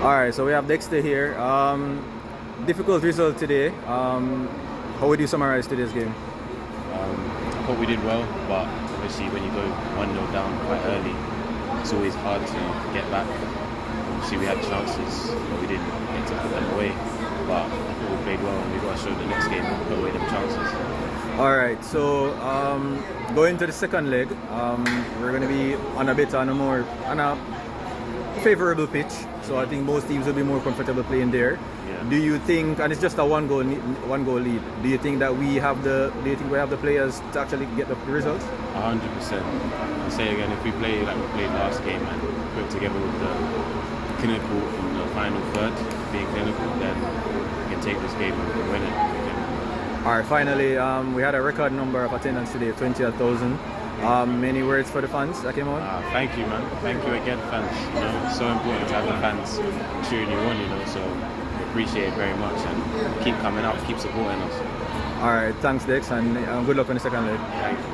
All right, so we have Dexter here. Difficult result today. How would you summarize today's game? I thought we did well, but obviously when you go 1-0 down quite early, it's always hard to get back. Obviously we had chances, but we didn't get to put them away. But I thought we played well, and we've got to show the next game we'll put away them chances. All right, so going to the second leg, we're going to be on a favorable pitch. So I think most teams will be more comfortable playing there. Yeah. Do you think, and it's just a one goal lead? Do you think that we have the players to actually get the results? 100%. I'll say again, if we play like we played last game and put together with the clinical in the final third, being clinical, then we can take this game and we can win it. All right, finally, we had a record number of attendance today, 20,000. Many words for the fans that came on? Thank you, man. Thank you again, fans. You know, it's so important to have the fans cheering you on, you know, so we appreciate it very much and keep coming out, keep supporting us. All right, thanks, Dex, and good luck on the second leg. Thank you.